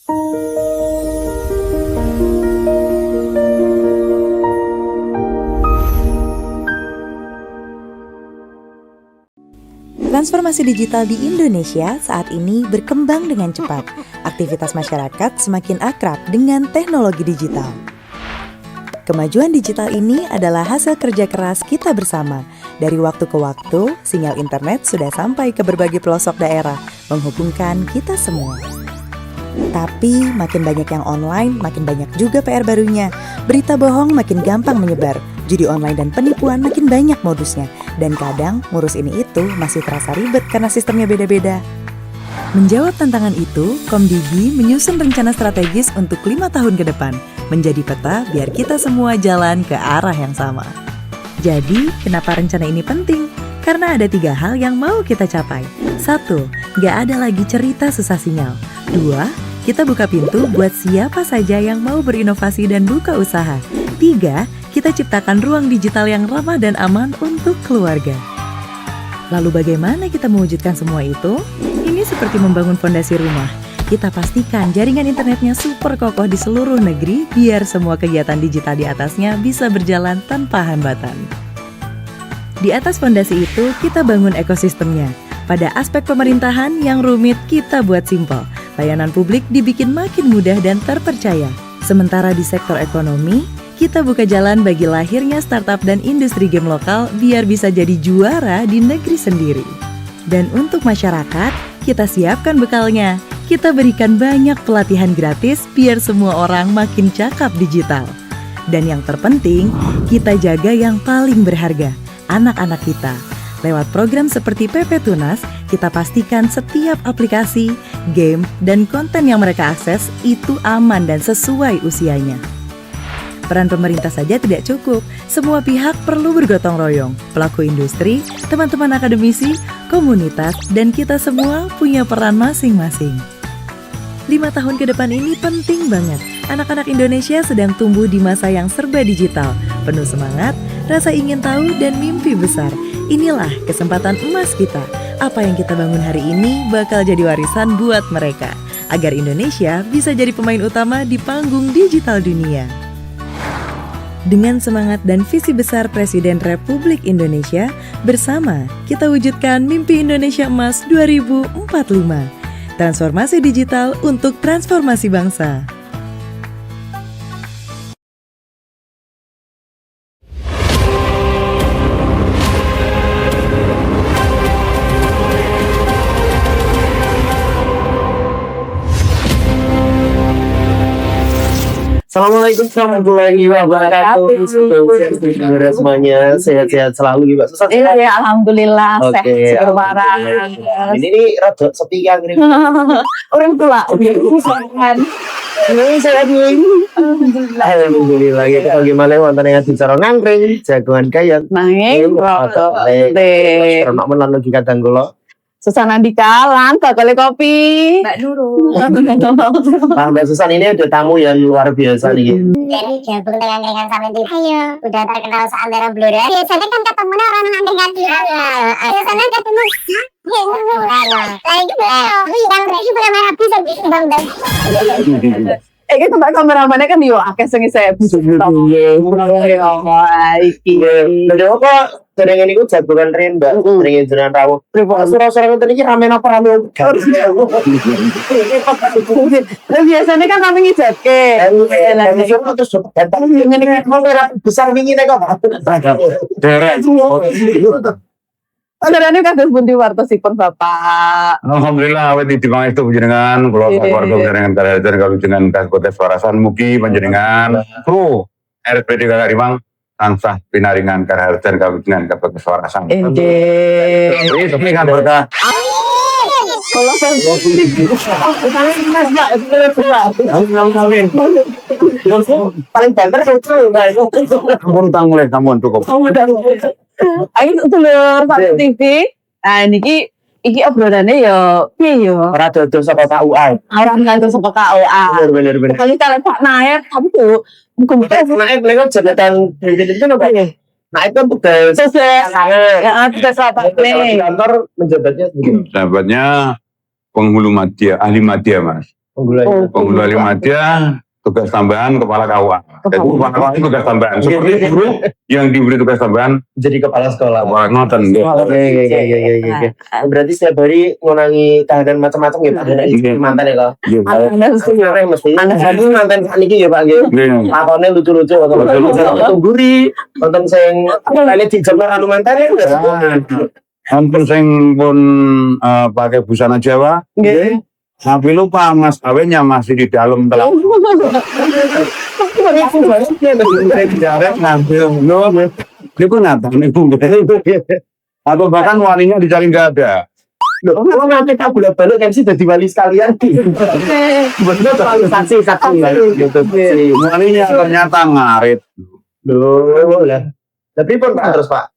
Transformasi digital di Indonesia saat ini berkembang dengan cepat. Aktivitas masyarakat semakin akrab dengan teknologi digital. Kemajuan digital ini adalah hasil kerja keras kita bersama. Dari waktu ke waktu, sinyal internet sudah sampai ke berbagai pelosok daerah, menghubungkan kita semua. Tapi makin banyak yang online, makin banyak juga PR barunya. Berita bohong makin gampang menyebar. Judi online dan penipuan makin banyak modusnya. Dan kadang ngurus ini itu masih terasa ribet karena sistemnya beda-beda. Menjawab tantangan itu, Komdigi menyusun rencana strategis untuk 5 tahun ke depan. Menjadi peta biar kita semua jalan ke arah yang sama. Jadi, kenapa rencana ini penting? Karena ada 3 hal yang mau kita capai. 1. Gak ada lagi cerita susah sinyal. 2. Kita buka pintu buat siapa saja yang mau berinovasi dan buka usaha. 3. Kita ciptakan ruang digital yang ramah dan aman untuk keluarga. Lalu bagaimana kita mewujudkan semua itu? Ini seperti membangun fondasi rumah. Kita pastikan jaringan internetnya super kokoh di seluruh negeri biar semua kegiatan digital di atasnya bisa berjalan tanpa hambatan. Di atas fondasi itu, kita bangun ekosistemnya. Pada aspek pemerintahan yang rumit kita buat simpel. Layanan publik dibikin makin mudah dan terpercaya. Sementara di sektor ekonomi, kita buka jalan bagi lahirnya startup dan industri game lokal biar bisa jadi juara di negeri sendiri. Dan untuk masyarakat, kita siapkan bekalnya. Kita berikan banyak pelatihan gratis biar semua orang makin cakap digital. Dan yang terpenting, kita jaga yang paling berharga, anak-anak kita. Lewat program seperti PP Tunas, kita pastikan setiap aplikasi, game, dan konten yang mereka akses itu aman dan sesuai usianya. Peran pemerintah saja tidak cukup, semua pihak perlu bergotong royong. Pelaku industri, teman-teman akademisi, komunitas, dan kita semua punya peran masing-masing. 5 tahun ke depan ini penting banget. Anak-anak Indonesia sedang tumbuh di masa yang serba digital, penuh semangat, rasa ingin tahu, dan mimpi besar. Inilah kesempatan emas kita. Apa yang kita bangun hari ini bakal jadi warisan buat mereka, agar Indonesia bisa jadi pemain utama di panggung digital dunia. Dengan semangat dan visi besar Presiden Republik Indonesia, bersama kita wujudkan mimpi Indonesia Emas 2045. Transformasi digital untuk transformasi bangsa. Assalamualaikum warahmatullahi wabarakatuh. Semuanya sehat-sehat selalu Mbak Susan. Iya, alhamdulillah Oke, sehat barang. Ini rada sepi kan ini. Orang tua. Ini sehat nih. Alhamdulillah. Kita bagaimana wonten yang bicara ngangkring, jagoan kaya. Nanging rada teh. Karena menan lagi kadang kula. Susana di kalan, bakal kopi. Mbak Nurul. Mbak Susan ini ada tamu yang luar biasa nih. Jadi gabung dengan ringan sampai di ayo udah terkenal seantero Blora. Biasanya kan ketemu orang dengan biasanya ketemu Kita mbak kameramannya kan yo akeh sing saya bisa. Lha kok dereng niku jagongan rin Mbak, dereng jenengan rawuh. Sura-sura ngoten iki rame napa rame? Biasanya kan kami ngijatke. Terus datang ngene iki besar wingi nek kok. Dereng. Acaranya kan bunti wartosipun Bapak. Alhamdulillah awet di timang itu panjenengan kula keluarga panjenengan kalian kalau jenengan kabupaten Warasan mugi panjenengan kru RPD Kakarimang tansah pinaringan kaharjan kawijinan kabupaten Warasan. Nggih. Ini kan berkah. Kalau paling banter itu Ampun utang mulai tamuan cukup. ayo dulur Pak TV. Nah niki iki obrolannya ya piye ya? ora dodo saka KUA. Ora ngantuk saka KOA. Bener. Kali kalian Pak Nair tapi tuh mungkin Naik lewat jabatan itu apa ya? Nah itu tugas ya tugas apa nih? kantor menjabatnya begitu. Sahabatnya penghulu media, ahli media Mas. Pengguna Limadia tugas tambahan kepala KUA. Jadi kepala KUA itu tugas tambahan. Seperti guru yang diberi tugas tambahan Jadi kepala sekolah. kepala ngoten. Oke. Berarti setiap hari ngunangi tahanan macam-macam ya Pak. Dan istri mantan ya Kak. Iya. Sebenarnya mesti. Ini mantan saat ini ya Pak. Lakonnya lucu-lucu. Nonton guri. Nonton sing lainnya di jember anu mantan ya. Ampun sing pun pakai busana Jawa. Nggih. Tapi lupa mas kawinnya masih di dalam telah. Ngambil ini pun ngatang atau bahkan walinya dicari nggak ada. Loh, kalau nanti tak boleh balik MC jadi wali sekalian. Bener terlalu saksi. Gitu sih. Walinya ternyata ngarit. Loh, lah. Tapi pun Pak terus Pak.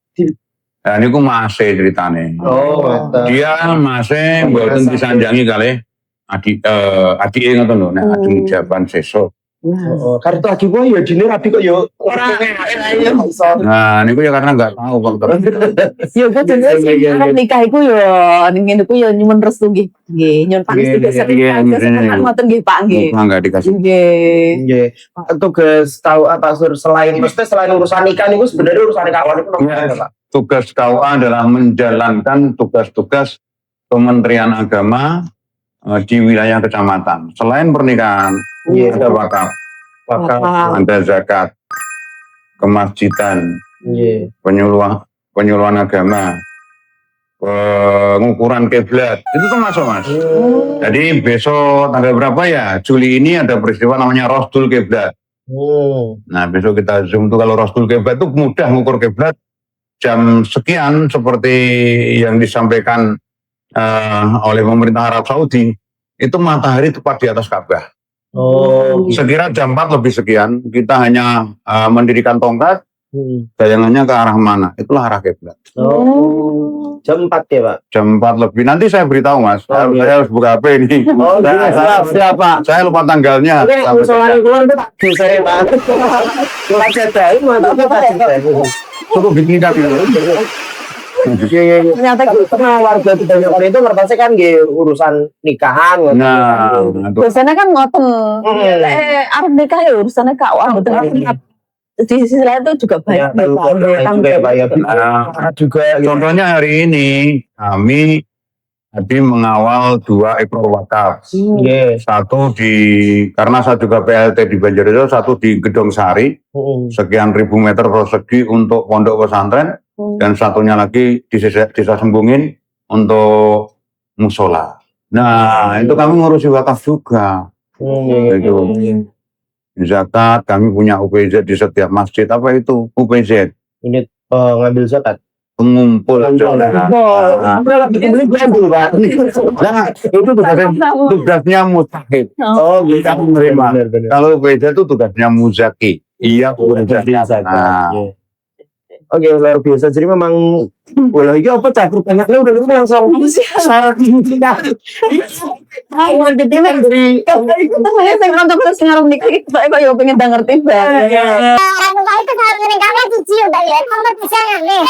Nah ini ku masih ceritanya. Oh, mantap. Dia masih mboten disanjangi kali adik ngoten lho nek adeng jaban sesuk. Oh, kartu lagi boy ya dine rapi kok yo. Ora Nah niku ya karena nggak tahu Bang. Yo kok jenenge nikah iku yo ngene iku yo nyuwun restu nggih. Nggih, nyuwun pangestu kesehatan ngoten nggih Pak nggih. Nggak dikasih. Nggih. Nggih. Tugas tahu apa Sur selain urusan nikah niku sebenarnya urusan kawan niku nomor Pak. Tugas KUA adalah menjalankan tugas-tugas Kementerian Agama di wilayah kecamatan. Selain pernikahan, ada wakaf, ada zakat, kemasjidan, penyuluhan agama, pengukuran kiblat, itu termasuk Mas. Jadi besok tanggal berapa ya? Juli ini ada peristiwa namanya Rosdul Kiblat. Nah besok kita zoom tuh kalau Rosdul Kiblat itu mudah mengukur kiblat jam sekian seperti yang disampaikan oleh pemerintah Arab Saudi, itu matahari tepat di atas Ka'bah. Sekira jam 4 lebih sekian, kita hanya mendirikan tongkat, bayangannya ke arah mana, itulah arah kiblat. Jam 4 ya Pak? Jam 4 lebih, nanti saya beritahu Mas, saya harus buka HP ini. Siap Pak. Saya lupa tanggalnya. Oke, usulan keluar itu tak bisa ya Pak. Keluar cedain, mantap tak cedain. Cukup bikin dulu. Ternyata warga di Banjarmasin itu ngerti kan urusan nikahan. Nah, Biasanya kan ngoten. Arep nikah ya urusannya KUA betul. Di sisi lain itu juga banyak juga. Contohnya hari ini kami tadi mengawal 2 ekor wakaf. Satu karena saya juga PLT di Banjarmasin, satu di Gedong Sari, sekian ribu meter persegi untuk pondok pesantren, dan satunya lagi di desa Sembungin untuk musola. Nah, itu kami ngurusi wakaf juga. Itu. Zakat, kami punya UPZ di setiap masjid. Apa itu UPZ? Unit ngambil zakat. Pengumpul. Nah, itu tugasnya mustahil. Oh, bisa menerima. Kalau UPZ itu tugasnya muzaki. Iya, zakat. Oke, luar biasa. Jadi memang boleh iki apa cah banyaknya udah langsung syarat nikah. Ayo jadi dari saya nonton terus ngaruh nikah saya kok yo pengen ngerti banget. Orang tua itu kalau nikahnya cici udah ya, kamu bisa nih.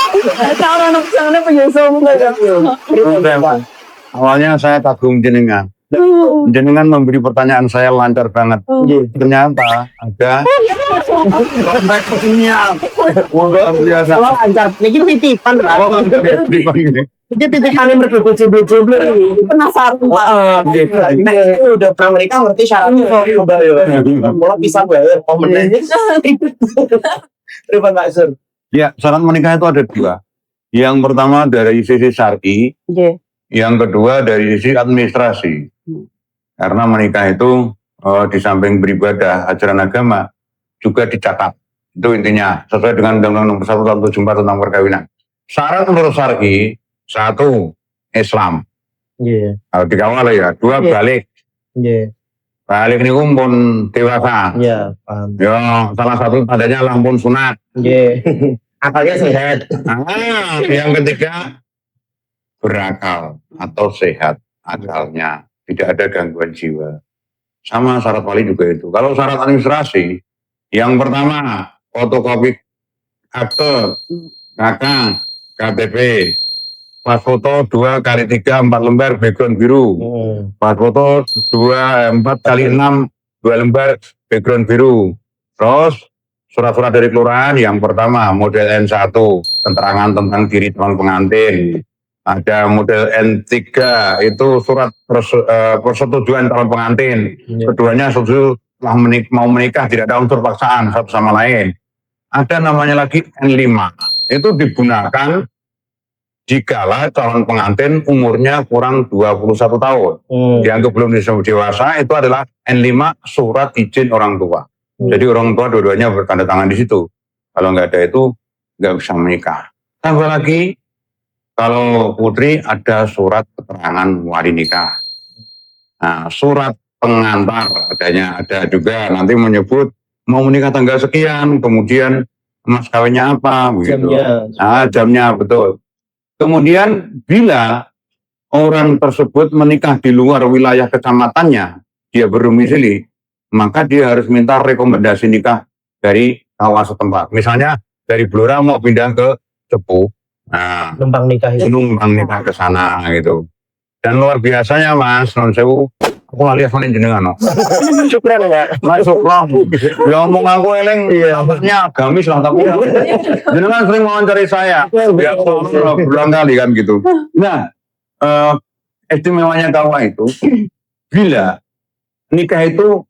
Kalau anak sana penyesuaian Awalnya saya kagum jenengan. Jenengan memberi pertanyaan saya lancar banget. Ternyata ada kontraknya. Luar biasa. kalau lancar, ini titipan lah. Ini titipan yang berbeda-beda. penasaran. Itu udah pernah menikah ngerti syaratnya. Mulai bisa bayar komennya. Terima kasih. Ya, syarat menikah itu ada 2. Yang pertama dari sisi syar'i, yang kedua dari sisi administrasi. Karena menikah itu di samping beribadah, ajaran agama, juga dicatat. Itu intinya, sesuai dengan Undang-Undang Nomor 1 Tahun 74 tentang perkawinan. Syarat menurut syar'i, 1, Islam. Kalau dikawal ya, 2, balik. Balik ini pun dewasa. Paham. Ya, salah satu tandanya lampun sunat. Akalnya sehat. Yang ketiga, berakal atau sehat akalnya, tidak ada gangguan jiwa. Sama syarat wali juga itu. Kalau syarat administrasi, yang pertama fotokopi akte, KK, KTP, Pas foto 2 kali 3 4 lembar background biru. Pas foto 4 kali 6 2 lembar background biru. Terus surat-surat dari kelurahan yang pertama model N1 keterangan tentang diri calon pengantin. Ada model N3 itu surat persetujuan calon pengantin. Keduanya setuju telah mau menikah, tidak ada unsur paksaan satu sama lain. Ada namanya lagi N5. Itu digunakan jikalau calon pengantin umurnya kurang 21 tahun. Yang belum disebut dewasa itu adalah N5 surat izin orang tua. Jadi orang tua dua-duanya bertanda tangan di situ. Kalau nggak ada itu nggak bisa menikah. Tambah lagi kalau putri ada surat keterangan wali nikah. Nah, surat pengantar ada juga nanti menyebut mau menikah tanggal sekian, kemudian mas kawinnya apa, begitu. Jamnya betul. Kemudian bila orang tersebut menikah di luar wilayah kecamatannya, dia berdomisili, maka dia harus minta rekomendasi nikah dari kawan setempat. Misalnya dari Blora mau pindah ke Cepu, nah, numpang nikah ke sana gitu. Dan luar biasanya Mas, non sewu, aku alias main jenengan no. Syukran ya. Masuk lah. Ya ngomong aku eleng, maksudnya agamis lah tapi jenengan sering wawancari saya. Ya berulang kali kan gitu. Nah, istimewanya kawa itu bila nikah itu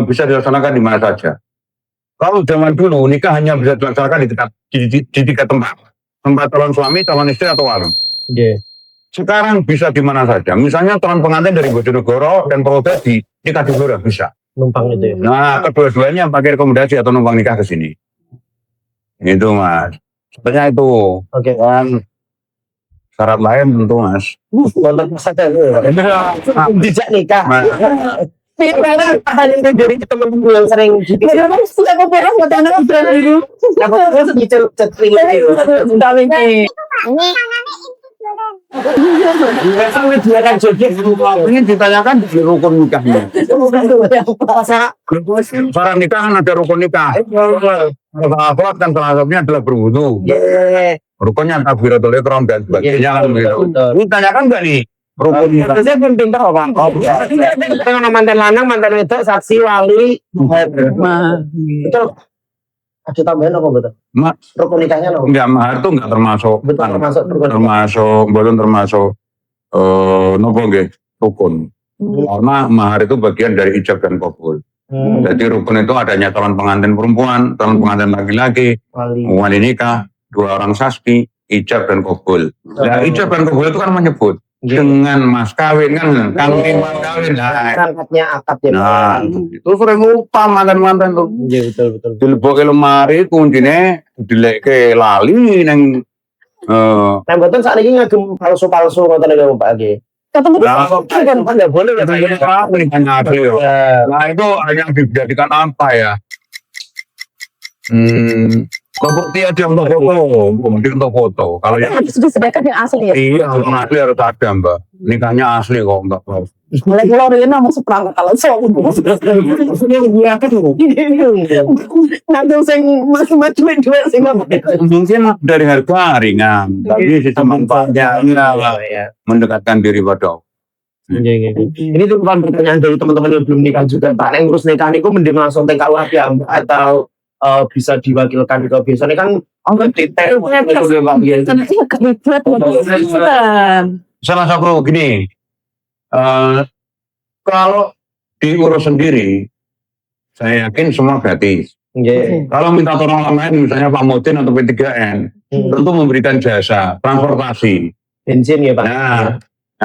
bisa dilaksanakan di mana saja. Kalau zaman dulu nikah hanya bisa dilaksanakan di 3 tempat. Tempat calon suami, calon istri atau warung. Sekarang bisa di mana saja. Misalnya calon pengantin dari Bojonegoro dan Purwodadi nikah di Blora bisa. Numpang itu ya. Nah, kedua-duanya pakai rekomendasi atau numpang nikah ke sini. Itu Mas. Sebenarnya itu. Oke. Dan syarat lain tentu Mas. Nonton saja. Dijak nikah. Pindah paling dari temen-temen yang sering gitu. Aku pernah nggak tahu itu. Aku terus dicet-cetring itu. Biasanya dia kan joget ini ditanyakan di rukun nikahnya. Barang nikahan ada rukun nikah. Akhlak kan salah satunya adalah berwudu. Rukunnya takbiratul ihram dan sebagainya kan begitu. Ditanyakan nggak nih rukun nikah? Saya penting tahu Pak. Kalau mantan lanang, mantan wedok, saksi, wali. Betul. Ada tambahan apa betul? Rukun nikahnya loh. Enggak, mahar itu enggak termasuk. Betul Belum termasuk nopo nggih, rukun. Karena mahar itu bagian dari ijab dan kabul. Jadi rukun itu adanya calon pengantin perempuan, calon pengantin laki-laki, wali nikah, 2 orang saksi, ijab dan kabul. Nah, ijab dan kabul itu kan menyebut dengan mas kawin kan, kang mas kawin. Angkatnya akad ya. Nah, itu sering lupa mantan-mantan tuh. Iya betul. Dilebokke lemari kuncine dilekke lali nang Nah, betul saat ini ngagem palsu-palsu ngoten lho Pak Agi. Ketemu Kan enggak boleh Nah, itu hanya dijadikan apa ya? Seperti aja untuk foto, kemudian untuk foto. Kalau yang disediakan yang asli ya. iya, yang asli harus ada Mbak. Nikahnya asli kok enggak apa. Mulai kalau dia mau seperangkat kalau soal nanti sing macam-macam dua sing mungkin dari harga ringan, tapi sistem manfaatnya mendekatkan diri pada Ini tuh bukan pertanyaan dari teman-teman yang belum nikah juga Pak. Yang ngurus nikah niku mending langsung teng KUA atau bisa diwakilkan ke biasanya kan detail salah satu gini, kalau diurus sendiri saya yakin semua gratis. Kalau minta tolong orang lain misalnya Pak Modin atau P3N tentu memberikan jasa transportasi bensin ya Pak.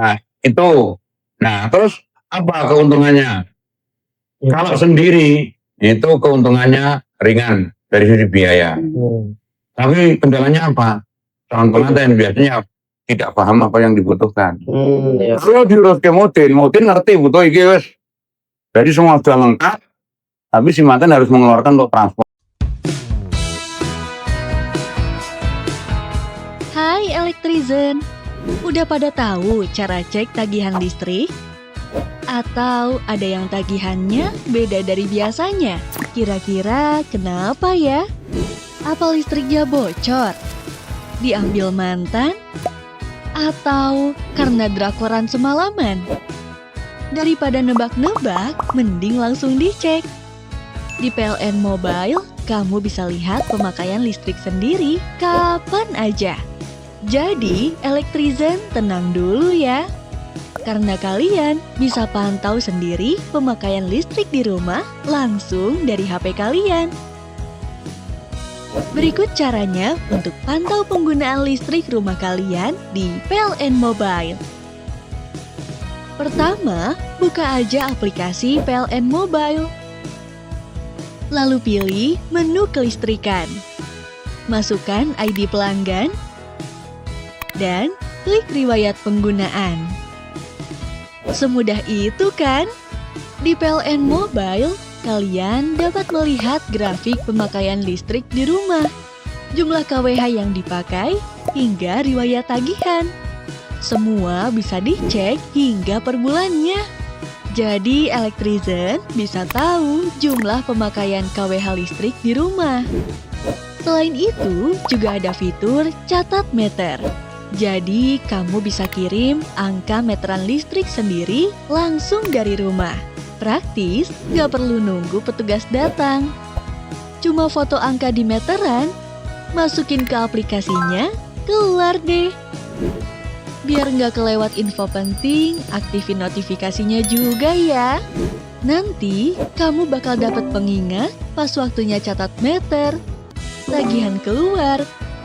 Nah itu terus apa keuntungannya? Kalau sendiri itu keuntungannya ringan dari sisi biaya. Tapi kendalanya apa? Calon pengantin biasanya tidak paham apa yang dibutuhkan. Kalau diurus ke Modin ngerti butuh iki wis. Jadi semua sudah lengkap. Tapi si mantan harus mengeluarkan untuk transport. Hai Elektrizen, udah pada tahu cara cek tagihan listrik? Atau ada yang tagihannya beda dari biasanya? Kira-kira kenapa ya? Apa listriknya bocor? Diambil mantan? Atau karena drakoran semalaman? Daripada nebak-nebak, mending langsung dicek. Di PLN Mobile, kamu bisa lihat pemakaian listrik sendiri kapan aja. Jadi, Elektrizen tenang dulu ya. Karena kalian bisa pantau sendiri pemakaian listrik di rumah langsung dari HP kalian. Berikut caranya untuk pantau penggunaan listrik rumah kalian di PLN Mobile. Pertama, buka aja aplikasi PLN Mobile. Lalu pilih menu kelistrikan. Masukkan ID pelanggan dan klik riwayat penggunaan. Semudah itu kan? Di PLN Mobile, kalian dapat melihat grafik pemakaian listrik di rumah, jumlah KWH yang dipakai, hingga riwayat tagihan. Semua bisa dicek hingga per bulannya. Jadi Elektrizen bisa tahu jumlah pemakaian KWH listrik di rumah. Selain itu, juga ada fitur catat meter. Jadi kamu bisa kirim angka meteran listrik sendiri langsung dari rumah. Praktis, nggak perlu nunggu petugas datang. Cuma foto angka di meteran, masukin ke aplikasinya, kelar deh. Biar nggak kelewat info penting, aktifin notifikasinya juga ya. Nanti, kamu bakal dapat pengingat pas waktunya catat meter, tagihan keluar,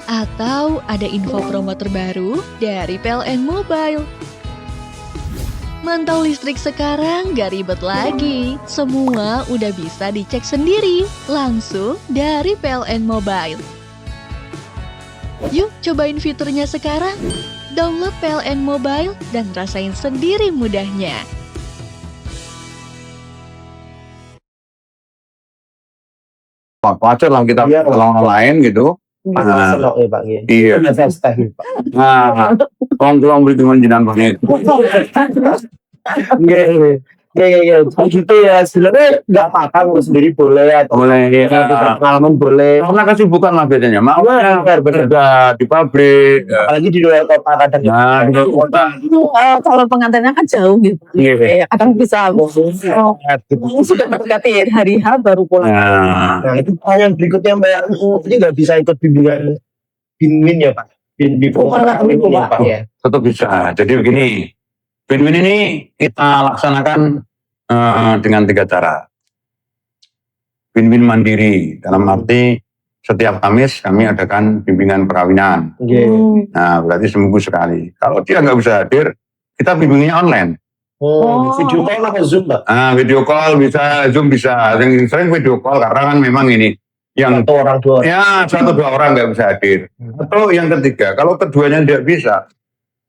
atau ada info promo terbaru dari PLN Mobile. Mantau listrik sekarang gak ribet lagi. Semua udah bisa dicek sendiri, langsung dari PLN Mobile. Yuk cobain fiturnya sekarang. Download PLN Mobile dan rasain sendiri mudahnya. Wajar lah kita Iya. kalau lain gitu. Nah, senok ya Pak. Iya. Festa ya Pak. Nah, tolong beri jenengan banget. Iya. Gitu ya. Sebenarnya nggak apa-apa, mau sendiri boleh atau Boleh kita pengalaman boleh. karena kesibukan lah biasanya. Mau Benar. kerja di pabrik. Apalagi di luar kota kadang. Nah, di luar kota. Kalau pengantinnya kan jauh gitu. Iya. Kadang bisa sudah mendekati hari H baru pulang. Nah, Nah itu pertanyaan berikutnya Mbak. Ini nggak bisa ikut bimbingan Binwin ya Pak? Binwin ya Pak ya. tetap bisa. Jadi begini, Binwin ini kita laksanakan dengan 3 cara. Binwin mandiri, dalam arti setiap Kamis kami adakan bimbingan perkawinan. Oke. Nah, berarti seminggu sekali. Kalau dia nggak bisa hadir, kita bimbingnya online. Video call apa Zoom Pak? Video call bisa, Zoom bisa. Yang sering video call karena kan memang ini yang Atau orang dua orang? ya 1-2 orang nggak bisa hadir. Atau yang ketiga, kalau keduanya tidak bisa,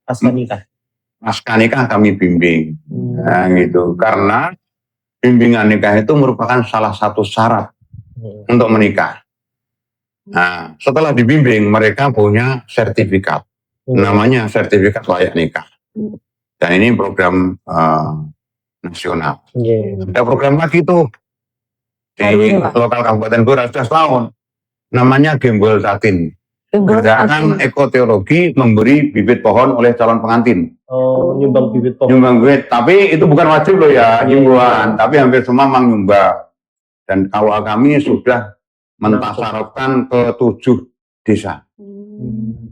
Pasca nikah. pasca nikah kami bimbing. Nah, gitu. Karena bimbingan nikah itu merupakan salah satu syarat untuk menikah. Nah, setelah dibimbing, mereka punya sertifikat. Namanya sertifikat layak nikah. Dan ini program nasional. Iya. Ada program lagi tuh di lokal Kabupaten Blora sudah setahun. Namanya Gembol Satin. Gerakan ekoteologi memberi bibit pohon oleh calon pengantin. Nyumbang bibit pohon. Nyumbang bibit, tapi itu bukan wajib loh ya, himbauan. Tapi hampir semua memang nyumbang. Dan awal kami sudah mentasarufkan ke 7 desa.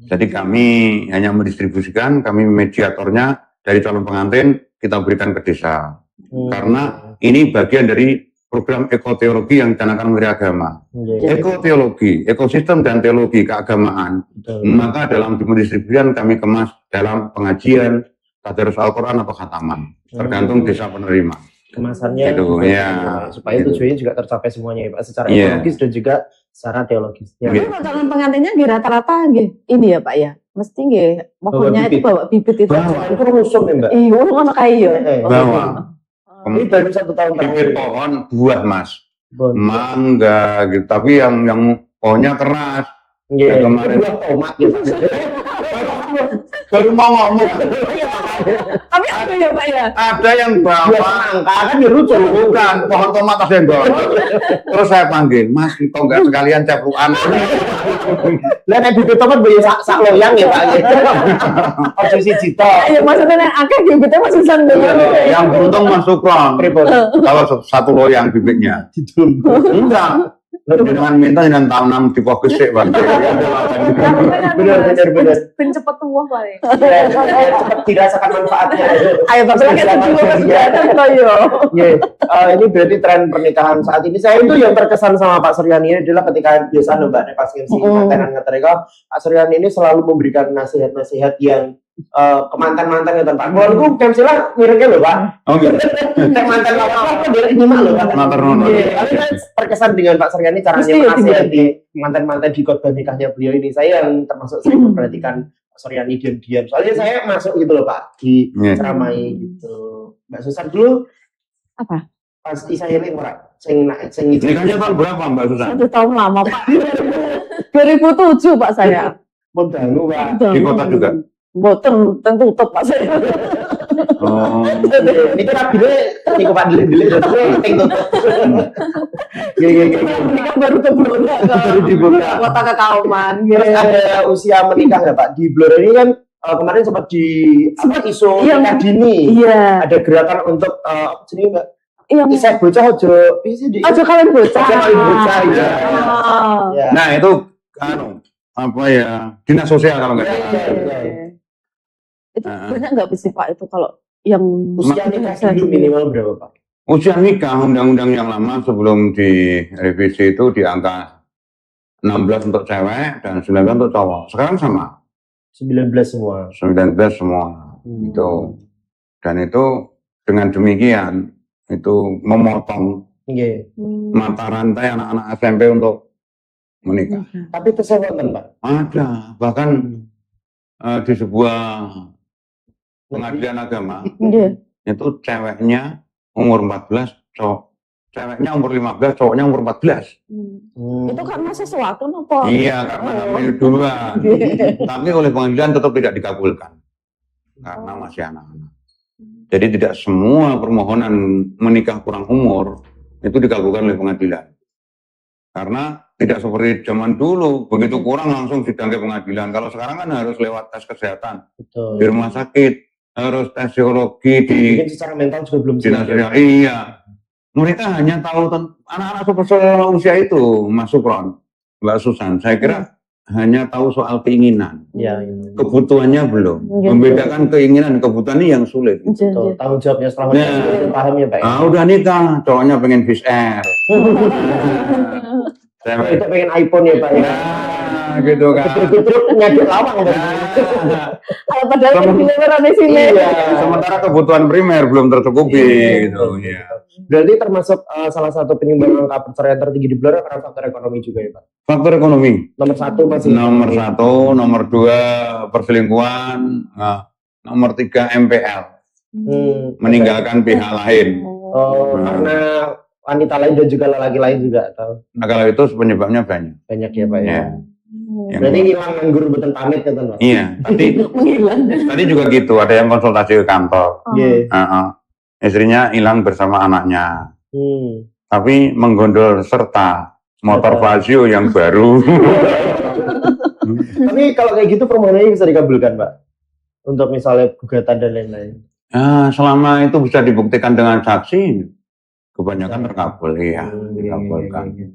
Jadi kami hanya mendistribusikan, kami mediatornya dari calon pengantin kita berikan ke desa. Karena ini bagian dari program ekoteologi yang dicanangkan Menteri Agama. Ekoteologi, ekosistem dan teologi keagamaan. Maka dalam pendistribusian kami kemas dalam pengajian, tadarus Al-Quran atau khataman. Tergantung desa penerima. Kemasannya Itu, juga ya. supaya Gitu. tujuannya juga tercapai semuanya ya Pak, secara Iya. ekologis dan juga secara teologis. Ya. Iya. Kalau calon pengantinnya di rata-rata ini ya Pak ya, mesti pokoknya itu bibit. bawa bibit itu. Bawa. Itu rusuk ya Mbak. Iya, ono kayu. Bawa. Ini baru 1 tahun Bibit terakhir. pohon buah mas, Bon. mangga gitu. Tapi yang pohonnya keras. Iya, Kemarin. buah tomat gitu. Baru mau ngomong. Tapi ada ya Pak ya? Ada yang Dua bawa angka kan ya lucu. bukan pohon tomat ada yang bawa. Terus saya panggil, Mas, kok enggak sekalian ceplukan? Lah nek bibit tomat bayi sak loyang ya Pak. Ojo siji tok. Ya maksudnya nek akeh bibitnya masih sandung. Yang beruntung Mas Sukron. Pripun? Kalau satu loyang bibitnya. Enggak. Dengan minta jangan tanam di pohon gede, Bang. Benar. Ben cepet tua Pak. Cepat dirasakan manfaatnya. Ayo Pak lagi dulu kesehatan toh yo. Ini berarti tren pernikahan saat ini. Saya itu yang terkesan sama Pak Suryani ini adalah ketika biasa lho Mbak pas MC mantenan ngetereka, Pak Suryani ini selalu memberikan nasihat-nasihat yang ke mantan-mantan gitu Pak. Menurutku Kemsila miripnya loh Pak. Oh gitu. Mantan apa dia nyimak loh Pak. Mantan nono. Tapi kan terkesan dengan Pak Suryani caranya Mesti ya, menasihati mantan-mantan di khotbah nikahnya beliau ini. Saya yang termasuk sering memperhatikan Pak Suryani diam-diam. Soalnya saya masuk gitu loh Pak di ceramai gitu. Mbak Susan dulu Apa? pas Isa Heling ora sing itu. Nikahnya tahun berapa Mbak Susan? 1 tahun lama Pak. 2007 Pak saya. Mau dangu Pak. Di kota juga? Boten tentu tutup Pak saya. Oh. Ini kan abine niku Pak delik-delik ting tutup. Gini. Ini kan baru kebuka Baru dibuka. kota Kekauman. Terus ada usia menikah nggak Pak? Di Blora ini kan kemarin sempat di isu Iya. nikah dini. Iya. Ada gerakan untuk sini Mbak. Yang Isek bocah ojo bisa di. aja kalian bocah. Aja kalian bocah, iya. Ya. Nah itu apa ya dinas sosial kalau nggak salah. Iya. Itu banyak nggak sih Pak itu kalau yang Usia nikah dulu minimal berapa Pak? Usia nikah undang-undang yang lama sebelum direvisi itu di angka 16 untuk cewek dan 19 untuk cowok. Sekarang sama 19 semua. 19 semua itu. Dan itu dengan demikian itu memotong Iya. mata rantai anak-anak SMP untuk menikah. Tapi tersewa kan Pak? Ada bahkan di sebuah pengadilan agama Iya. itu ceweknya umur 14, ceweknya umur 15, cowoknya umur 14. Itu karena sesuatu apa? Iya, karena hamil duluan. Tapi oleh pengadilan tetap tidak dikabulkan karena masih anak-anak. Jadi tidak semua permohonan menikah kurang umur itu dikabulkan oleh pengadilan. Karena tidak seperti zaman dulu, begitu kurang langsung sidang ke pengadilan. Kalau sekarang kan harus lewat tes kesehatan Betul. di rumah sakit, harus tes psikologi di Mungkin secara mental juga belum dinas siap. sosial. Iya, mereka hanya tahu anak-anak usia itu, Mas Sukron, Mbak Susan. Saya kira hanya tahu soal keinginan, Ya, kebutuhannya belum. Iya. Membedakan keinginan dan kebutuhan ini yang sulit. betul. Tanggung jawabnya setelah Nah. menikah paham ya Pak. Ya? Udah nikah, cowoknya pengen Fish Air. Cewek, Kita pengen iPhone ya Pak ya. nah, gitu kan. Gedruk nyaduk lawang Pak. Kalau padahal Sama- di luar di sini. Iya. Sementara kebutuhan primer belum tercukupi, gitu. Betul. Ya. Berarti termasuk salah satu penyumbang angka perceraian tertinggi di Blora karena faktor ekonomi juga ya Pak. Faktor ekonomi. Nomor 1 masih. Nomor 1, nomor 2 perselingkuhan, nomor 3 MPL, meninggalkan pihak lain. Oh, karena wanita lain dan juga lelaki lain juga atau Nah kalau itu penyebabnya banyak. banyak ya Pak ya. Ya. Yang- Berarti hilang nganggur beten pamit ya Pak. Iya, Menghilang. tadi juga gitu. Ada yang konsultasi ke kantor, Iya. istrinya hilang bersama anaknya, Hmm. tapi menggondol serta motor Vario yang baru. Tapi kalau kayak gitu permohonannya bisa dikabulkan Pak. Untuk misalnya gugatan dan lain-lain. Selama itu bisa dibuktikan dengan saksi, kebanyakan terkabul, iya, dikabulkan.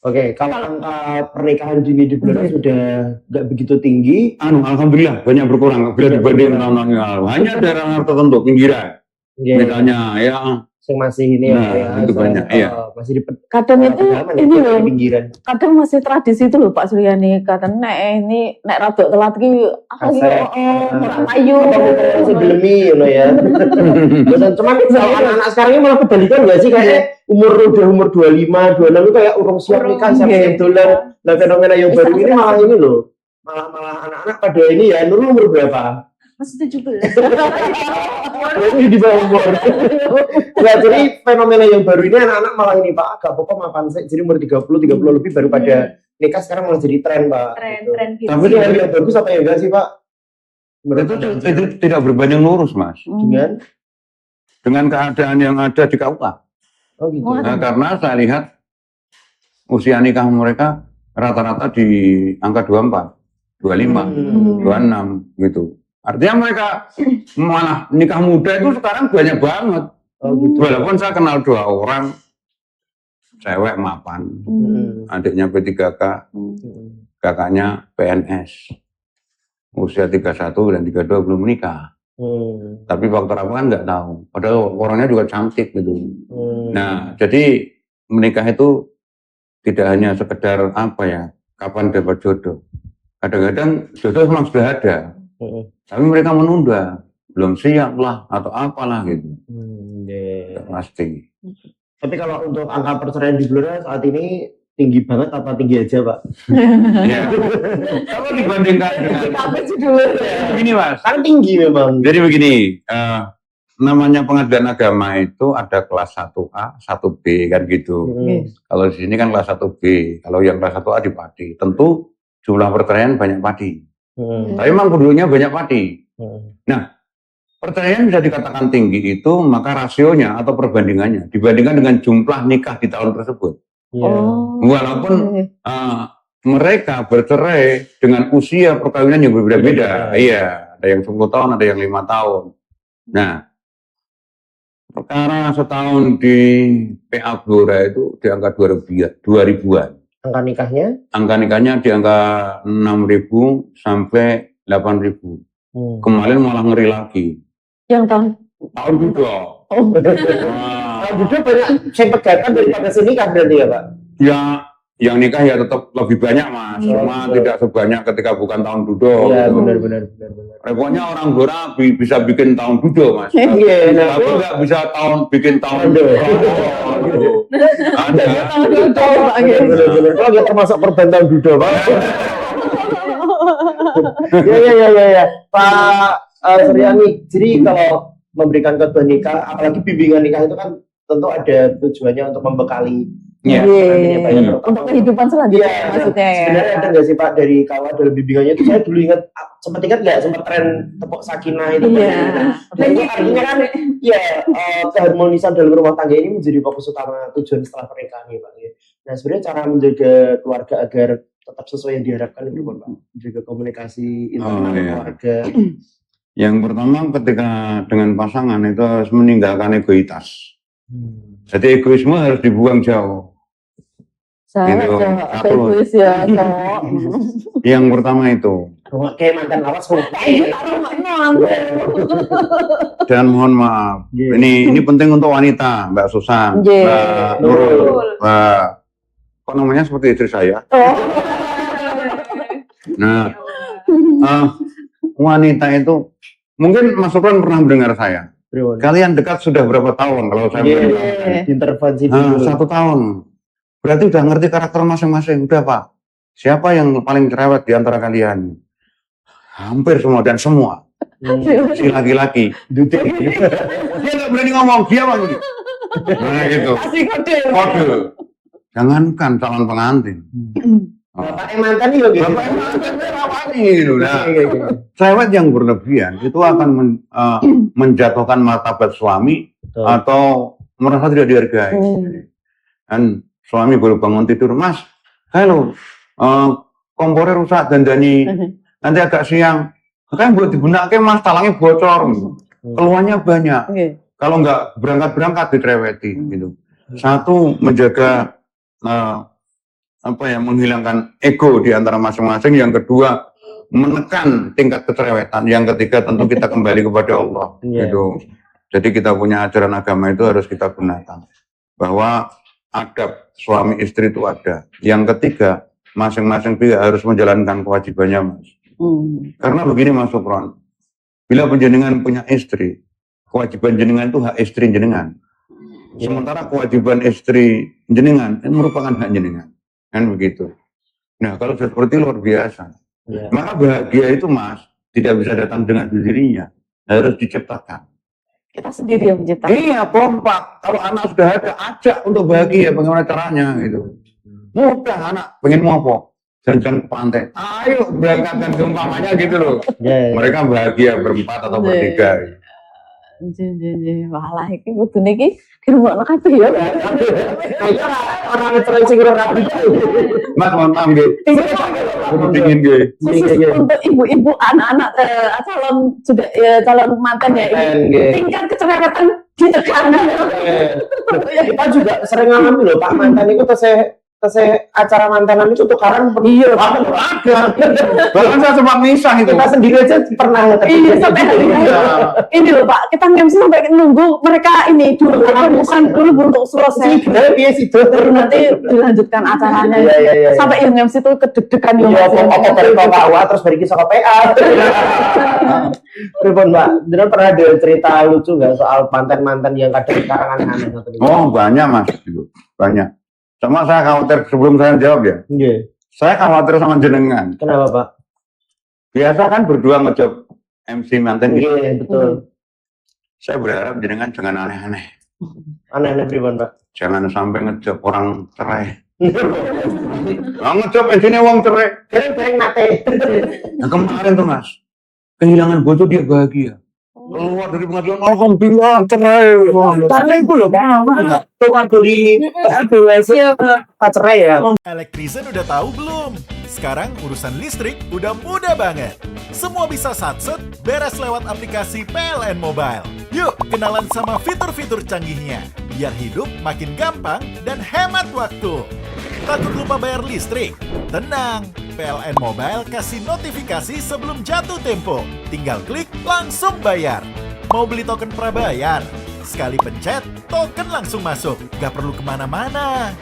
Oke, kalau angka pernikahan dini di Blora sudah nggak begitu tinggi, Alhamdulillah banyak berkurang bila dibanding tahun-tahun yang lalu. Hanya daerah tertentu pinggiran, ya, misalnya ya yang masih ini Nah, ya, itu banyak, iya. masih di Kadang itu ini loh, pinggiran. kadang masih tradisi itu loh Pak Suryani. Kadang nek radok telat ki apa sih? Kasek. Kurang payu. Masih belemi, ya. Dan cuman kalau anak-anak sekarang ini malah kebalikan nggak sih kayak umur 25, 26 itu kayak urung siap nikah, siap dolan. Nah fenomena yang baru ini malah ini loh, malah anak-anak pada ini ya, Nurul umur berapa? Masih 17. Ini di bawah umur. Nah, jadi fenomena yang baru ini anak-anak malah ini Pak, agak pokok mapan sih. Jadi umur 30 lebih baru pada nikah sekarang malah jadi tren Pak. Gitu. Tren gitu. Tapi Tapi yang bagus apa yang enggak sih Pak? Itu tidak berbanding lurus, Mas. Dengan keadaan yang ada di KUA. Oh gitu. Wah. Nah, karena saya lihat usia nikah mereka rata-rata di angka 24, 25, 26 gitu. Artinya mereka malah nikah muda itu sekarang banyak banget. Oh gitu. Walaupun saya kenal 2 orang cewek mapan, adiknya P3K, kakaknya PNS, usia 31 dan 32 belum menikah. Tapi faktor apa kan nggak tahu. Padahal orangnya juga cantik gitu. Nah, jadi menikah itu tidak hanya sekedar apa ya, kapan dapat jodoh. Kadang-kadang jodoh memang sudah ada, tapi mereka menunda, belum siap lah atau apalah gitu. Pasti. Tapi kalau untuk angka perceraian di Blora saat ini tinggi banget apa tinggi aja, Pak? Ya. Kalau dibandingkan dengan begini, Mas. Kan tinggi memang. Jadi begini, namanya pengadilan agama itu ada kelas 1A, 1B kan gitu. Kalau di sini kan kelas 1B, kalau yang kelas 1A di Pati. Tentu jumlah perceraian banyak Pati. Tapi memang penduduknya banyak Pati. Nah, perceraian bisa dikatakan tinggi itu maka rasionya atau perbandingannya dibandingkan dengan jumlah nikah di tahun tersebut. Walaupun mereka bercerai dengan usia perkawinan yang berbeda-beda. Iya, ada yang 10 tahun, ada yang 5 tahun. Nah, perkara setahun di PA Blora itu di angka 2000-an. Angka nikahnya? Angka nikahnya di angka 6.000 sampai 8.000. Kemarin malah ngeri lagi. Yang Tahun juga. Kalau juga banyak saya pegatan daripada sini kan berarti ya, Pak? Ya, yang nikah ya tetap lebih banyak, Mas. Cuma tidak sebanyak ketika bukan tahun dudo. Iya, gitu. benar. Pokoknya orang Blora bisa bikin tahun dudo, Mas. Iya, Tapi nggak bisa bikin tahun Dudo. Ada. Benar. Kalau dia termasuk korban tahun dudo, Pak. Ya. Pak Suryani, jadi kalau memberikan khotbah nikah, apalagi bimbingan nikah itu kan tentu ada tujuannya untuk membekali. Iya. Nantinya Pak, ya, untuk kehidupan selanjutnya Iya, maksudnya ya. sebenarnya ada nggak sih Pak dari kawah dalam bimbingannya itu saya dulu sempat ingat nggak sempat tren tepuk sakinah itu. Nah itu artinya kan ya keharmonisan dalam rumah tangga ini menjadi fokus utama tujuan setelah pernikahan ya Pak. Nah sebenarnya cara menjaga keluarga agar tetap sesuai yang diharapkan itu Pak, menjaga komunikasi internal keluarga. Yang pertama ketika dengan pasangan itu harus meninggalkan egoitas. Jadi egoisme harus dibuang jauh. Saya Gitu. egois ya, cowok. Yang pertama itu. Kayak mantan lawas Dan mohon maaf, ini penting untuk wanita, Mbak Susan, Mbak Nurul, Mbak, apa namanya seperti istri saya. Nah, wanita itu mungkin Mas Sukron pernah mendengar saya. Kalian dekat sudah berapa tahun? Kalau saya intervensi 1 tahun. Berarti udah ngerti karakter masing-masing. Udah Pak. Siapa yang paling cerewet di antara kalian? Hampir semua dan semua. Si laki-laki. Dia nggak berani ngomong. Dia apa gitu? Nah gitu. Kode. Jangankan calon pengantin. Bapak mantan itu gitu. Bapak mantan gitu. Nah, cerewet yang berlebihan itu akan menjatuhkan martabat suami atau merasa tidak dihargai. Dan suami baru bangun tidur, Mas, halo, kompornya rusak dandani, nanti agak siang, kan buat dibenaknya Mas, talangnya bocor, keluhannya banyak. Kalau nggak berangkat dicereweti, gitu. Satu, menjaga menghilangkan ego di antara masing-masing. Yang kedua, menekan tingkat kecerewetan. Yang ketiga, tentu kita kembali kepada Allah. Gitu. Jadi kita punya ajaran agama itu harus kita gunakan. Bahwa adab suami istri itu ada. Yang ketiga, masing-masing pihak harus menjalankan kewajibannya, Mas. Karena begini Mas Sukron, bila penjenengan punya istri, kewajiban jenengan itu hak istri jenengan. Sementara kewajiban istri jenengan itu merupakan hak jenengan. Kan begitu. Nah kalau seperti luar biasa. Maka bahagia itu Mas, tidak bisa datang dengan sendirinya. Harus diciptakan. Kita sendiri yang menciptakan. Iya, kompak. Kalau anak sudah ada, ajak untuk bahagia. Bagaimana caranya gitu. Mudah anak, pengen mau apa? jalan pantai. Ayo berangkatkan seumpamanya gitu loh. Ya. Mereka bahagia berempat atau bertiga. Walah iki kudune iki dirungokno kabeh ya. Orang referensi kurang rapi. Mas mohon maaf nggih. Dingin nggih. Khusus untuk ibu-ibu anak-anak calon sudah calon mantan ya ini tingkat kecerdasan ditekan. Kita juga sering ngalami loh Pak, mantan itu tesih acara mantanan itu tukaran Iya. Ada. Bahkan saya sempat misah itu. kita sendiri aja pernah Iya sampai hari ini. Ini loh Pak, kita MC sampai nunggu mereka ini dulu bukan dulu untuk selesai. Iya sih itu. Baru nanti dilanjutkan acaranya. Iya. Sampai yang MC itu kedeg-degan yang Iya, pokoknya dari PKWA terus beri kisah ke PA. Pripun Mbak, Jenengan pernah ada cerita lucu nggak soal mantan-mantan yang kadang sekarang aneh-aneh? Oh banyak mas, gitu. Banyak. Cuma saya khawatir sebelum saya jawab ya. Iya. Saya khawatir sama jenengan. Kenapa Pak? Biasa kan berdua ngejob MC mantan gitu. Iya, betul. Saya berharap jenengan jangan aneh-aneh. Aneh-aneh pripun Pak? Jangan sampai ngejob orang cerai. Nah, ngejob MC-nya wong cerai. Keren mate. Nah, kemarin tuh mas, kehilangan bocor dia bahagia. Keluar dari pengadilan, orang bilang cerai. Karena itu loh Pak. Tukang beli cerai ya. Elektrizen udah tahu belum? Sekarang urusan listrik udah mudah banget. Semua bisa satset, beres lewat aplikasi PLN Mobile. Yuk, kenalan sama fitur-fitur canggihnya. Biar hidup makin gampang dan hemat waktu. Takut lupa bayar listrik? Tenang, PLN Mobile kasih notifikasi sebelum jatuh tempo. Tinggal klik, langsung bayar. Mau beli token prabayar? Sekali pencet, token langsung masuk. Gak perlu kemana-mana.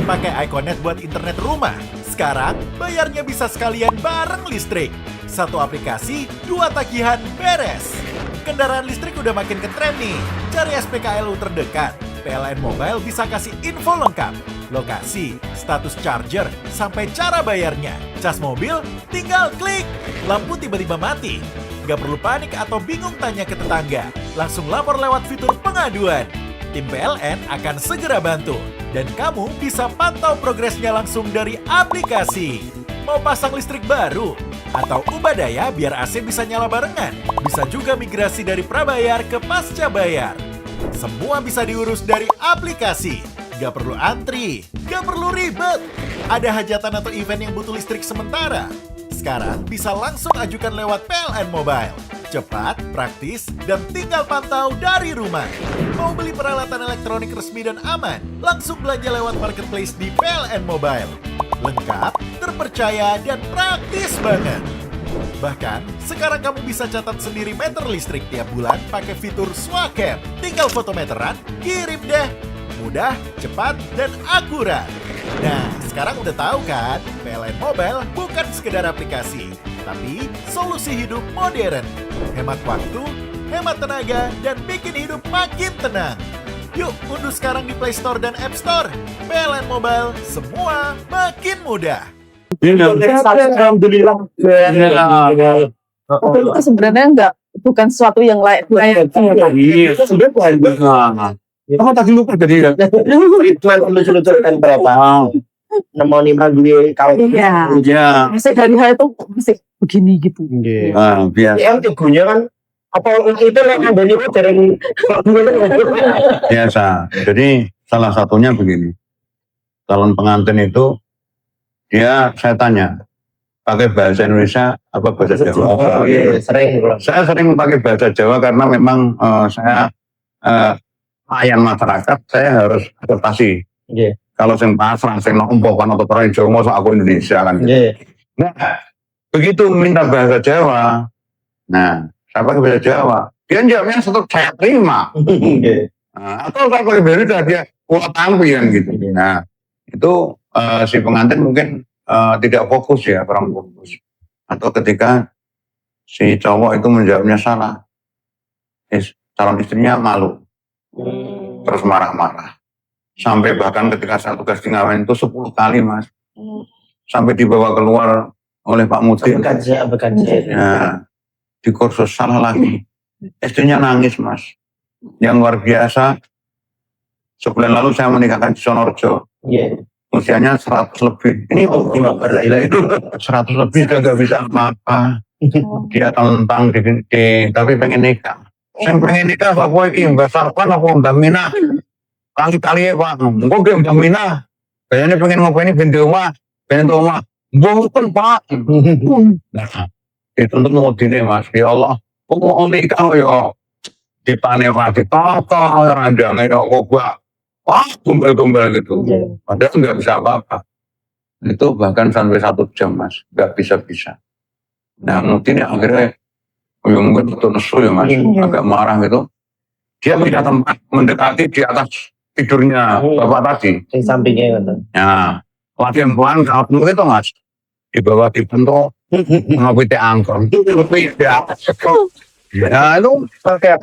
Pakai iConnect buat internet rumah. Sekarang, bayarnya bisa sekalian bareng listrik. Satu aplikasi, dua tagihan beres. Kendaraan listrik udah makin keren nih. Cari SPKLU terdekat. PLN Mobile bisa kasih info lengkap. Lokasi, status charger, sampai cara bayarnya. Cas mobil, tinggal klik. Lampu tiba-tiba mati. Gak perlu panik atau bingung tanya ke tetangga. Langsung lapor lewat fitur pengaduan. Tim PLN akan segera bantu. Dan kamu bisa pantau progresnya langsung dari aplikasi. Mau pasang listrik baru? Atau ubah daya biar AC bisa nyala barengan? Bisa juga migrasi dari prabayar ke pasca bayar. Semua bisa diurus dari aplikasi. Gak perlu antri, gak perlu ribet. Ada hajatan atau event yang butuh listrik sementara? Sekarang bisa langsung ajukan lewat PLN Mobile. Cepat, praktis, dan tinggal pantau dari rumah. Mau beli peralatan elektronik resmi dan aman? Langsung belanja lewat marketplace di PLN Mobile. Lengkap, terpercaya, dan praktis banget. Bahkan, sekarang kamu bisa catat sendiri meter listrik tiap bulan pakai fitur Swacap. Tinggal foto meteran, kirim deh. Mudah, cepat, dan akurat. Nah, sekarang udah tahu kan? PLN Mobile bukan sekedar aplikasi, tapi solusi hidup modern. Hemat waktu, hemat tenaga, dan bikin hidup makin tenang. Yuk, unduh sekarang di Play Store dan App Store. PLN Mobile, semua makin mudah. Alhamdulillah. Tapi itu sebenarnya bukan sesuatu yang layak. Iya, sudah. Kamu tadi lupa tadi ya? Treatment lucu-lucu kan berapa? Nemoni gue kalau Iya. Iya. Masih dari hal itu masih begini gitu. Ah, biasa. yang tigunya kan apa itu yang ada itu dari Biasa. Jadi salah satunya begini. Calon pengantin itu saya tanya pakai bahasa Indonesia apa bahasa Jawa? sering Saya sering pakai bahasa Jawa karena memang saya layan masyarakat, saya harus adaptasi. Iya. Kalau sing pasrah, sing nompokan atau orang Jawa, masa aku Indonesia kan. Nah, begitu minta bahasa Jawa, nah saya pakai bahasa Jawa, dia jawabnya tetap saya terima. Nah, atau saya pakai bahasa Indonesia, dia kuat tampilan gitu. Nah, itu si pengantin mungkin tidak fokus ya, kurang fokus. Atau ketika si cowok itu menjawabnya salah, calon istrinya malu. Terus marah-marah. Sampai bahkan ketika saya tugas di Ngawen itu 10 kali mas. Sampai dibawa keluar oleh Pak Muti. Bekerja. Nah, di kursus salah lagi. Istrinya nangis mas. Yang luar biasa. Sebulan lalu saya menikahkan di Sonorjo. usianya 100 lebih. Ini itu 100 lebih sudah nggak bisa apa-apa. Dia tentang tapi pengen nikah. Yang pengen nikah Pak Boy ini Mbak Sarpan apa Mbak Mina. Kali-kali ya Pak. Kok dia Mbak Mina. Kayaknya pengen ngapain binti rumah. Pengen tuh rumah. Bukan Pak. Nah, itu untuk mau dini Mas. Ya Allah. Kok mau nikah ya. Ditanya Pak. Ditata. Ranjangnya ya kok Pak. Wah, gombal-gombal gitu. Padahal nggak bisa apa-apa. Itu bahkan sampai 1 jam Mas. Nggak bisa-bisa. Nah mungkin ya akhirnya mungkin betul nesu ya Mas, agak marah gitu. Dia pindah tempat mendekati di atas tidurnya bapak tadi. Di sampingnya gitu. Nah, lagi perempuan saat itu Mas, di bawah dibentuk ngapain teh angkor. Ya itu kayak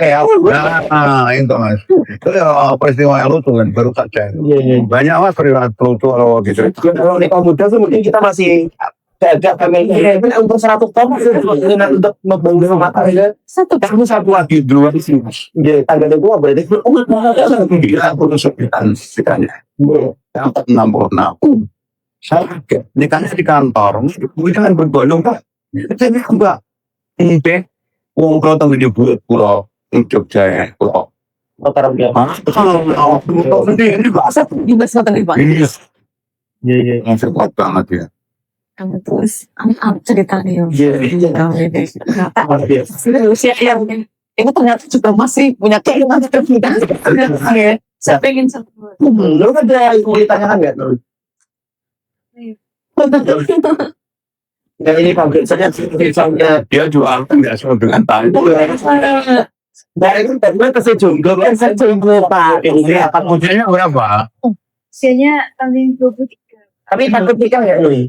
nah itu Mas. Itu ya peristiwa yang lucu kan baru saja. Banyak Mas peristiwa lucu kalau gitu. Kalau nikah muda tuh mungkin kita masih agak familiar. Untuk 100 tahun untuk membangun mata ya. Kamu satu lagi duluan sih Mas. Ya tanggal tua berarti. Gila putus sekian sekiannya. Yang 66. Saya kaget. Nikahnya di kantor. Gue jangan berbolong Pak. Saya Mbak. Ini wong kau tahu dia buat pulau Jogja ya pulau. Motor dia. Ini bahasa Di bahasa tadi Pak. ini Iya. masih kuat banget ya. Terus ceritanya. Iya. Usia yang itu ternyata juga masih punya keinginan dan saya pengen satu. Lu kan ada yang mau ditanyakan nggak tuh? Nah ini pabrik misalnya Dia jual nggak sesuai dengan tali. nah itu karena kesejomblo kan sejomblo Pak. Ini apa Usianya berapa? Usianya tahun 23. tapi takut nikah nggak Nui?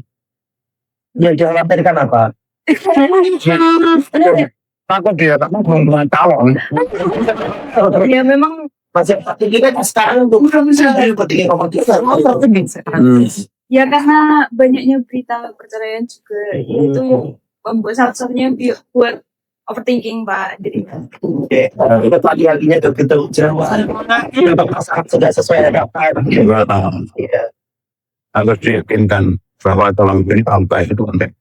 Ya dikhawatirkan apa? Takut dia takut belum punya calon. Ya memang Masih takut kan sekarang tuh ketika kompetisi. ya karena banyaknya berita perceraian juga itu yang membuat salah-satunya buat overthinking Pak. Jadi Kita lagi-laginya gitu Jawa. Pasangan sudah sesuai dengan apa? Enggak tahu. Iya. Harus diyakinkan bahwa tolong ini sampai itu penting.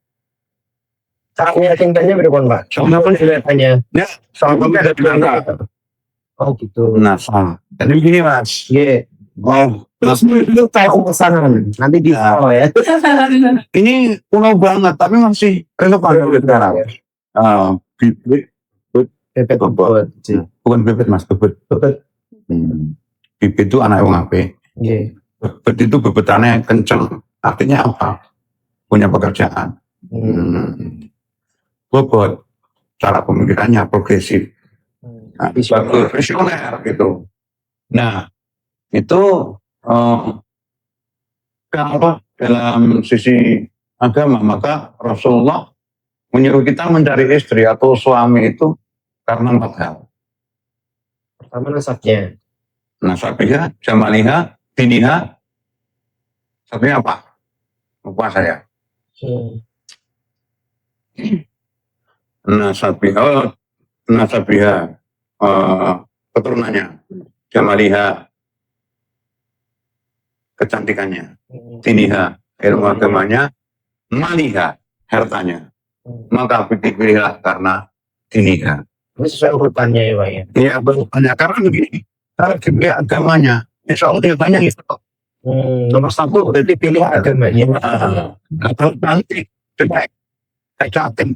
Cara meyakinkannya berapa Pak? Sama pun kelihatannya. Ya, soalnya ada tenaga. Oh gitu. Nah, sama. Jadi begini Mas. Iya. Oh, Terus lu tahu pesanan nanti di oh ya. ini kuno banget tapi masih relevan sampai sekarang. Bibit, Bebet bobot. Bukan bibit Mas, bebet. Bebet. Bibit itu anak wong ape. Iya. Bebet itu bebetannya kenceng. Artinya apa? Punya pekerjaan. Bobot. Cara pemikirannya progresif. Nah, bagus, visioner gitu. Nah, itu kalau dalam sisi agama maka Rasulullah menyuruh kita mencari istri atau suami itu karena 4 hal. Pertama nasabnya. Nasabiha, jamaliha, diniha, satunya apa? Lupa saya. Nasabiha, keturunannya, jamaliha, kecantikannya, diniha, ilmu agamanya, maliha, hartanya. Maka pilih-pilihlah karena diniha. Ini sesuai urutannya ya Pak ya. Iya, berurutannya. Karena begini, kalau dipilih agamanya, insya Allah dia banyak itu. Nomor 1 berarti pilih agamanya. Atau nanti, jelek, cantik,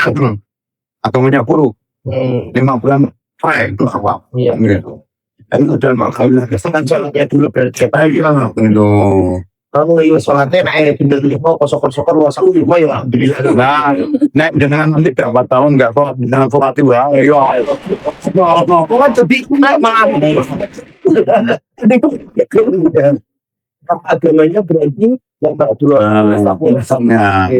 agamanya buruk. 5 bulan, baik, itu apa? Iya. Gitu. Itu dan makanya Kesenangan sholatnya dulu berarti. iya gitu. Kalau iya sholatnya bener lima kosok-kosok luas aku lima ya alhamdulillah. Nah, dengan nanti berapa tahun nggak sholat dengan sholat itu ya. Kan jadi maaf. Jadi agamanya berarti yang tak dulu. Misalnya.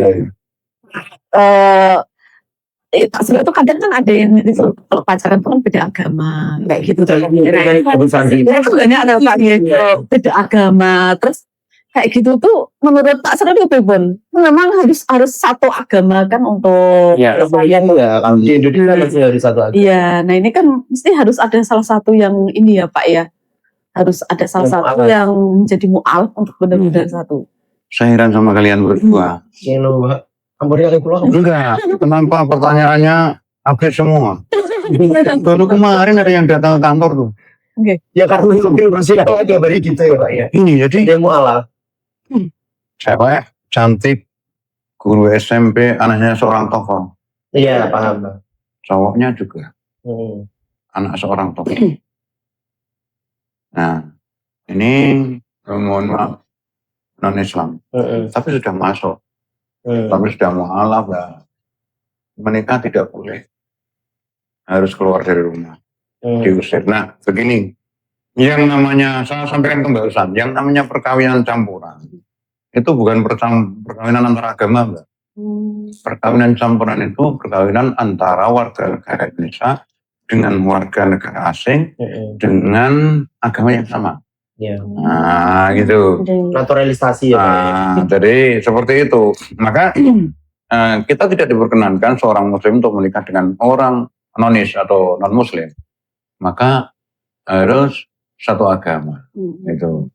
Sebenarnya tuh kadang kan ada yang kalau pacaran tuh kan beda agama kayak gitu. Sebenarnya ada yang beda agama terus kayak gitu tuh menurut Pak Sri itu Bebon memang harus satu agama kan untuk Lumayan ya kalau di Indonesia masih harus satu agama. iya. Nah ini kan mesti harus ada salah satu yang ini ya Pak ya, harus ada salah satu yang menjadi mu'alaf untuk benar-benar satu. Saya heran sama kalian berdua. Yang lo ambil kali pulang. Enggak, kenapa pertanyaannya update semua? Baru kemarin ada yang datang ke kantor tuh. Ya karena mungkin persidangan tiap hari gitu ya Pak ya. Ini jadi Dia mau ala. cewek cantik, guru SMP, anaknya seorang tokoh. Iya paham Pak. Cowoknya juga anak seorang tokoh. Nah, ini mohon maaf non Islam, tapi sudah masuk, tapi sudah mualaf ya. Menikah tidak boleh, harus keluar dari rumah, diusir. Nah, begini, yang namanya saya sampaikan kembali, yang namanya perkawinan campuran itu bukan perkawinan antara agama, Mbak. Perkawinan campuran itu perkawinan antara warga negara Indonesia dengan warga negara asing dengan agama yang sama. Ya. Nah, gitu. Naturalisasi ya Pak ya. Nah, jadi seperti itu. Maka kita tidak diperkenankan seorang muslim untuk menikah dengan orang nonis atau non muslim. Maka harus satu agama. Itu.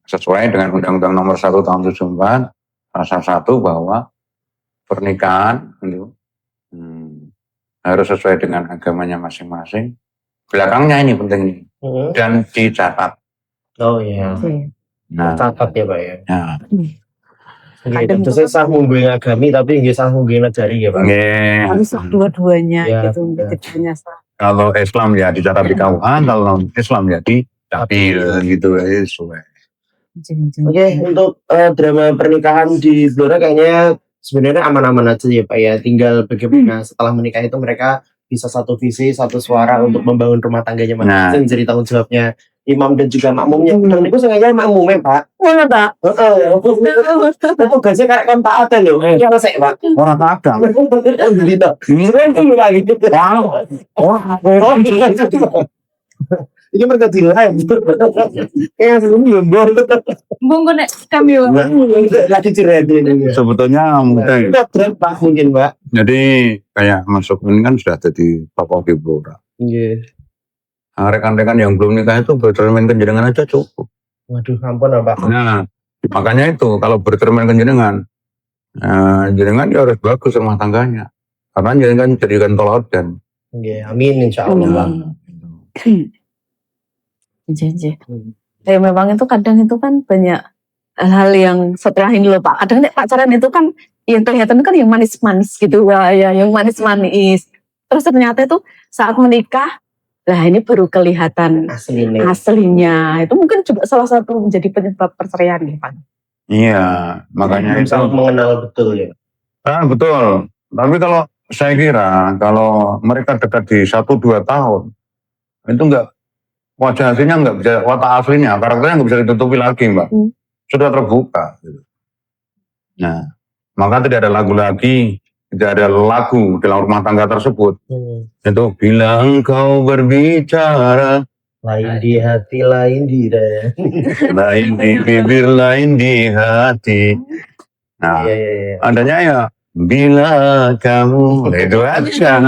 Sesuai dengan Undang-Undang Nomor 1 Tahun 74 pasal 1 bahwa pernikahan itu harus sesuai dengan agamanya masing-masing. Belakangnya ini penting nih. Dan dicatat. Oh iya. Nah, Catat ya Pak ya. ya. Tentu saya sah mungguin agami tapi nggak sah mungguin negari ya Pak. Nggih. Harus dua-duanya Ya, gitu, benar. keduanya sah. Kalau Islam ya dicatat di KUA, kalau non Islam ya di dapil gitu ya sesuai. Oke, untuk drama pernikahan di Blora kayaknya sebenarnya aman-aman aja ya Pak ya. Tinggal bagaimana setelah menikah itu mereka bisa satu visi, satu suara untuk membangun rumah tangganya masing-masing. Jadi tanggung jawabnya imam dan juga makmumnya. Dan itu sengaja makmumnya Pak. Mana tak? Tugasnya kayak kon taat loh. Ya resek Pak. Orang kadang. Ini mereka di live. Kayak sebelum belum. Bungku nek kami Lagi cerita ini. Sebetulnya mudah. Pak mungkin Pak. Jadi kayak masuk ini kan sudah jadi tokoh di Blora. Iya. Nah, rekan-rekan yang belum nikah itu bercermin ke jenengan aja cukup. Waduh, ampun Pak. Nah, makanya itu kalau bercermin ke jenengan, jenengan ya harus bagus rumah tangganya. Karena jenengan jadikan teladan. Iya, amin insya Allah. Janji. Ya memang itu kadang itu kan banyak hal-hal yang setelah ini loh Pak. Kadang nek pacaran itu kan yang kelihatan kan yang manis-manis gitu ya, yang manis-manis. Terus ternyata itu saat menikah, lah ini baru kelihatan aslinya. Itu mungkin juga salah satu menjadi penyebab perceraian ya Pak. Iya, makanya itu. Mengenal betul ya. Betul. Tapi kalau saya kira kalau mereka dekat di 1-2 tahun, itu enggak, wajah aslinya enggak bisa, watak aslinya, karakternya enggak bisa ditutupi lagi Mbak. Sudah terbuka. Nah, maka tidak ada lagu lagi, tidak ada lagu dalam rumah tangga tersebut. Itu bila engkau berbicara, lain di hati, lain di dada. lain di bibir, lain di hati. Nah, adanya ya bila kamu itu aja.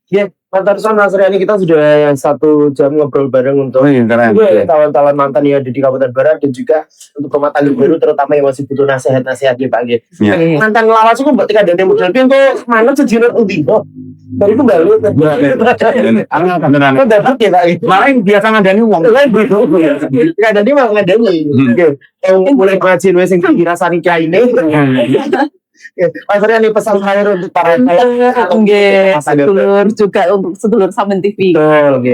Ya, Mantan Son Mas Riani, kita sudah 1 jam ngobrol bareng untuk kawan-kawan mantan yang ada di Kabupaten Barat dan juga untuk rumah tangga baru terutama yang masih butuh nasihat-nasihat ya Pak. Mantan lawas itu mbak tika dari model pion kok mana sejenis undi kok. Dari itu balik. Kok dapat ya Pak? Malah biasa ngadani uang. Ngadani malah ngadani. Yang mulai ngaji wes yang dirasani kayak ini. Mas Riani, pesan saya untuk para sedulur juga untuk sedulur Samen TV. Betul,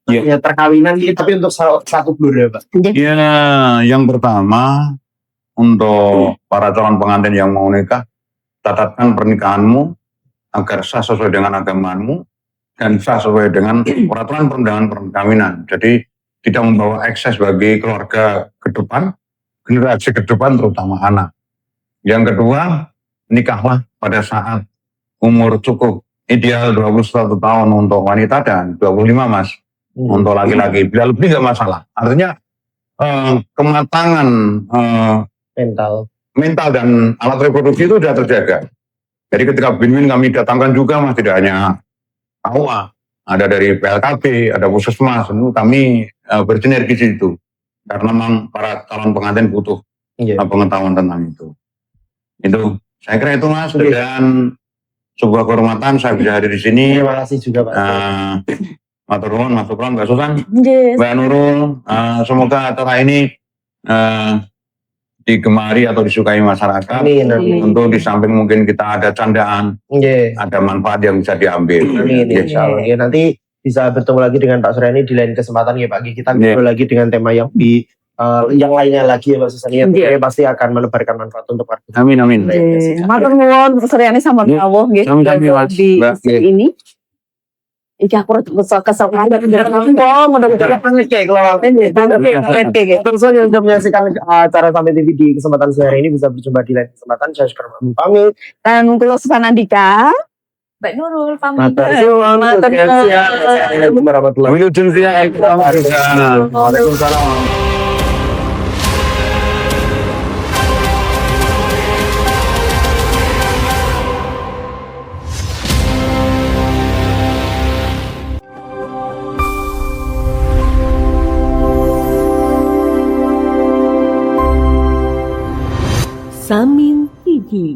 ya perkawinan gitu, tapi untuk satu blur ya Pak. Ya, yang pertama untuk para calon pengantin yang mau nikah, catatkan pernikahanmu agar sah sesuai dengan agamamu dan sah sesuai dengan peraturan perundangan perkawinan. Jadi tidak membawa ekses bagi keluarga ke depan, generasi ke depan terutama anak. Yang kedua, nikahlah pada saat umur cukup, ideal 21 tahun untuk wanita dan 25 Mas untuk laki-laki. Bila lebih nggak masalah. Artinya kematangan mental dan alat reproduksi itu sudah terjaga. Jadi ketika Binwin kami datangkan juga Mas, tidak hanya KUA, ada dari PLKB, ada Puskesmas, itu kami bersinergi di situ. Karena memang para calon pengantin butuh Iya. pengetahuan tentang itu. Itu saya kira itu Mas, Oke. dan sebuah kehormatan saya bisa hadir di sini. Terima kasih juga Pak. Matur nuwun, Mas Supran, Mbak Susan, Yes. Mbak Nurul, semoga acara ini digemari atau disukai masyarakat. Amin, amin. Tentu di samping mungkin kita ada candaan, Iya. ada manfaat yang bisa diambil. Amin, Ya. insya Allah. Ya, nanti bisa bertemu lagi dengan Pak Suryani di lain kesempatan ya Pak. Kita Iya. ngobrol lagi dengan tema yang yang lainnya lagi ya Pak Susan. Ya, Iya. pasti akan menebarkan manfaat untuk warga. Amin, amin. Matur nuwun Suryani sama Iya. Kawuh nggih. Sami-sami, Mas. Di Mbak. ini. Iki aku kesel ada ngomong udah Terus saja untuk menyaksikan acara Sampai TV di kesempatan sehari ini, bisa berjumpa di lain kesempatan. Saya Syukran pamit. dan kula Susanandika. Mbak Nurul pamit. Matur nuwun. Matur nuwun. Assalamualaikum warahmatullahi wabarakatuh. Waalaikumsalam. Samin TV